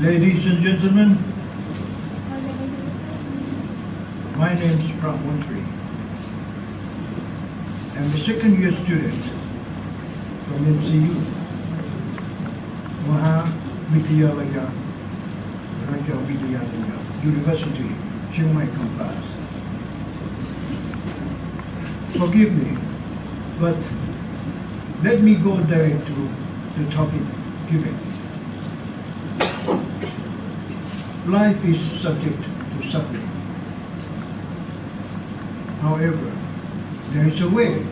Ladies and gentlemen, my name is Phra Montri. I'm a second-year student from MCU, Mahavidyalaya, Raja Vidyalaya, University, Chiang Mai campus. Forgive me, but let me go direct to the topic given. Life is subject to suffering. However, there is a way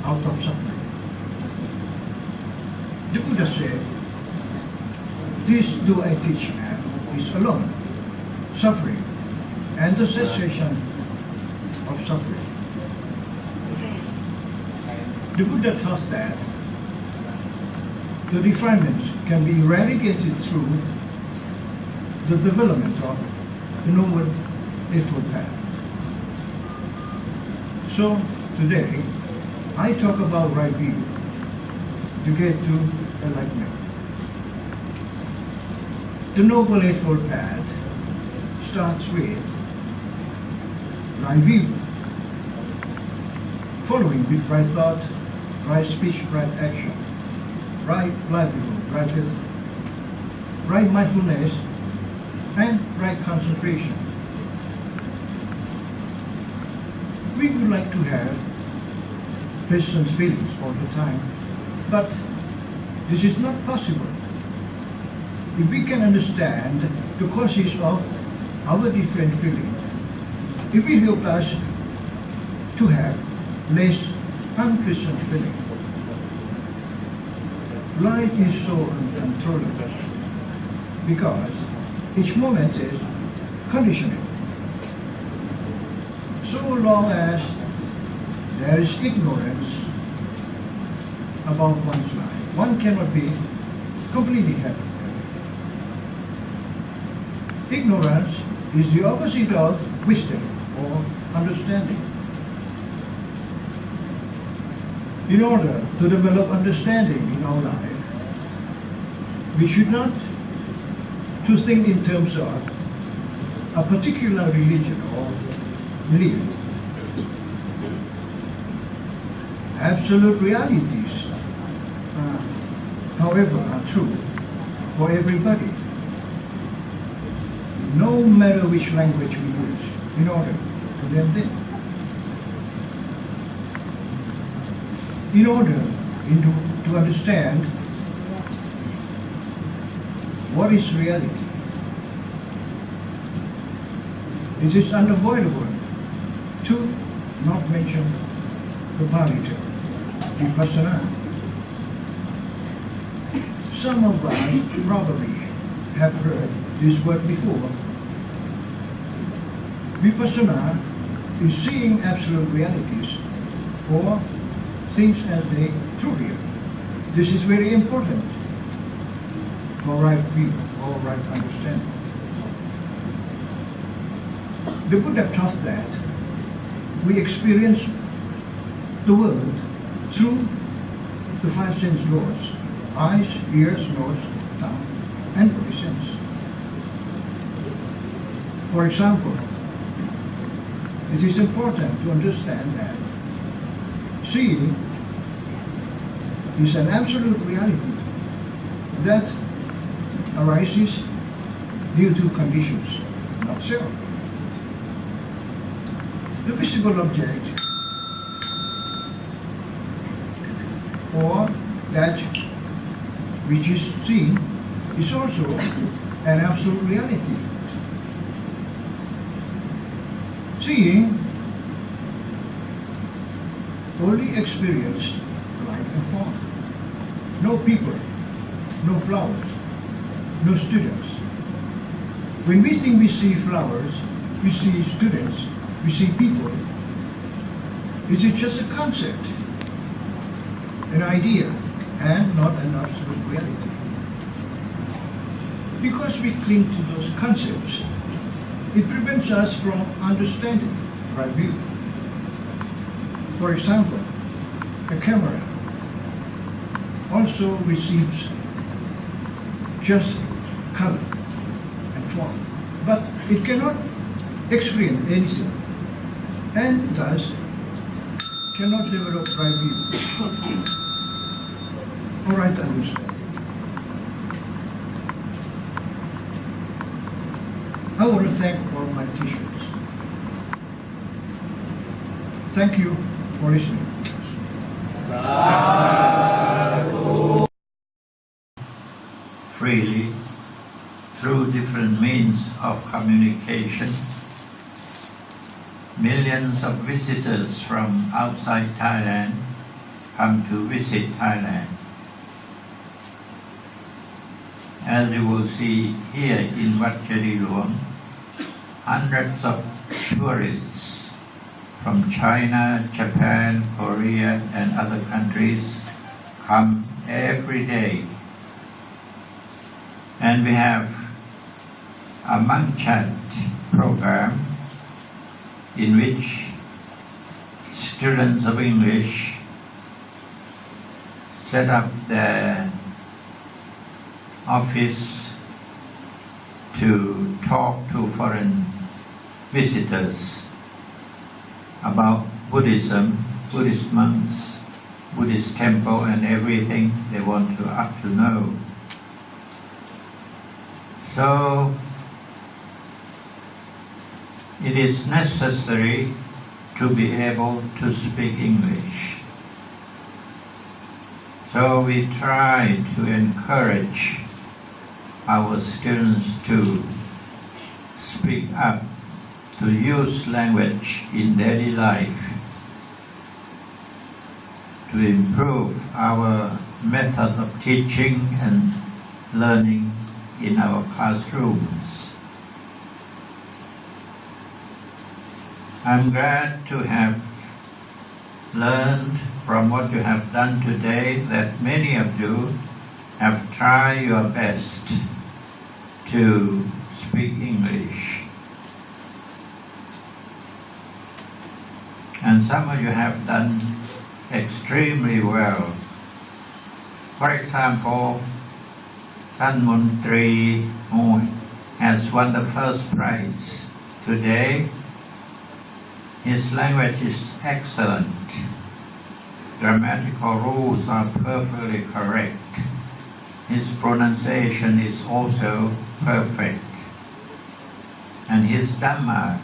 out of suffering. The Buddha said, "This do I teach man is alone, suffering, and the cessation of suffering." The Buddha taught that the defilements can be eradicated through the development of the Noble Eightfold Path. So today, I talk about right view to get to enlightenment. The Noble Eightfold Path starts with right view, following with right thought, right speech, right action, right livelihood, right wisdom, right mindfulness, and right concentration. We would like to have pleasant feelings all the time, but this is not possible. If we can understand the causes of our different feelings, it will help us to have less unpleasant feelings. Life is so uncontrollable because each moment is conditional. So long as there is ignorance about one's life, one cannot be completely happy. Ignorance is the opposite of wisdom or understanding. In order to develop understanding in our life, we should not to think in terms of a particular religion or belief. Absolute realities, however, are true for everybody, no matter which language we use in order to learn them. In order to understand what is reality, it is unavoidable to not mention the Pali term, vipassana. Some of us probably have heard this word before. Vipassana is seeing absolute realities or things as they truly are. This is very important for right view or right understanding. The Buddha taught that we experience the world through the five sense doors: eyes, ears, nose, tongue, and body sense. For example, it is important to understand that seeing is an absolute reality that arises due to conditions, not self. The visible object or that which is seen is also an absolute reality. Seeing only experienced light and form. No people, no flowers, no students. When we think we see flowers, we see students, we see people, it is just a concept, an idea, and not an absolute reality. Because we cling to those concepts, it prevents us from understanding right view. For example, a camera also receives just color and form, but it cannot experience anything, and thus cannot develop right view. All right, understand. I want to thank all my teachers. Thank you for listening. Freely through different means of communication. Millions of visitors from outside Thailand come to visit Thailand. As you will see here in Wat Chedi Luang, hundreds of tourists from China, Japan, Korea and other countries come every day. And we have a monk chat program in which students of English set up their office to talk to foreign visitors about Buddhism, Buddhist monks, Buddhist temple and everything they want to know. So it is necessary to be able to speak English. So we try to encourage our students to speak up, to use language in daily life, to improve our method of teaching and learning in our classrooms. I'm glad to have learned from what you have done today that many of you have tried your best to speak English. And some of you have done extremely well. For example, Phra Montri, who has won the first prize today, his language is excellent. Grammatical rules are perfectly correct. His pronunciation is also perfect. And his Dhamma,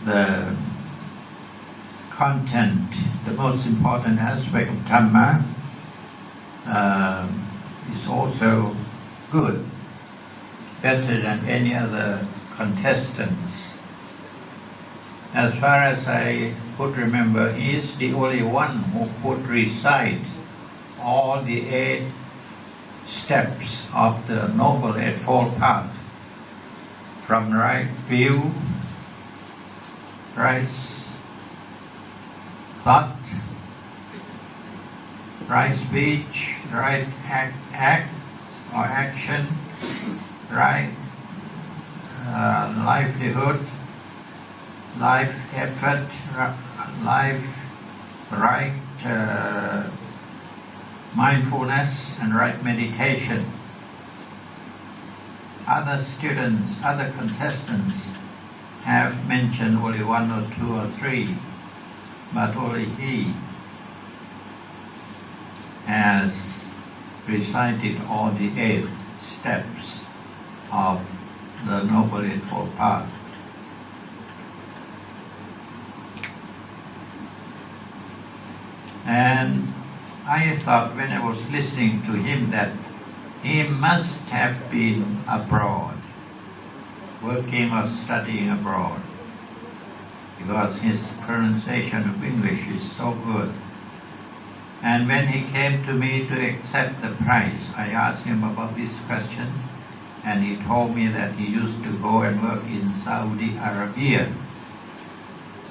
the content, the most important aspect of Dhamma, is also good, better than any other contestants. As far as I could remember, he is the only one who could recite all the 8 steps of the Noble Eightfold Path, from right view, right thought, right speech, right act or action, right livelihood, life effort, life right mindfulness and right meditation. Other students, other contestants have mentioned only 1 or 2 or 3, but only he has recited all the 8 steps of the Noble Eightfold Path. And I thought when I was listening to him that he must have been abroad, working or studying abroad, because his pronunciation of English is so good. And when he came to me to accept the prize, I asked him about this question, and he told me that he used to go and work in Saudi Arabia.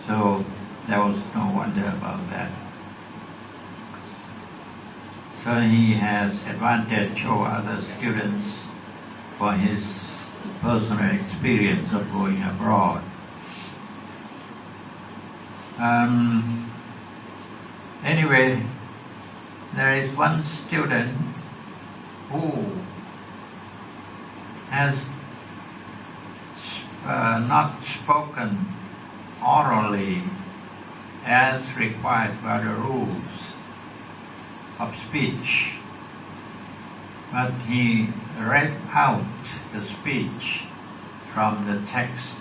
So there was no wonder about that. So he has advantage over other students for his personal experience of going abroad. Anyway, there is one student who has not spoken orally as required by the rules of speech, but he read out the speech from the text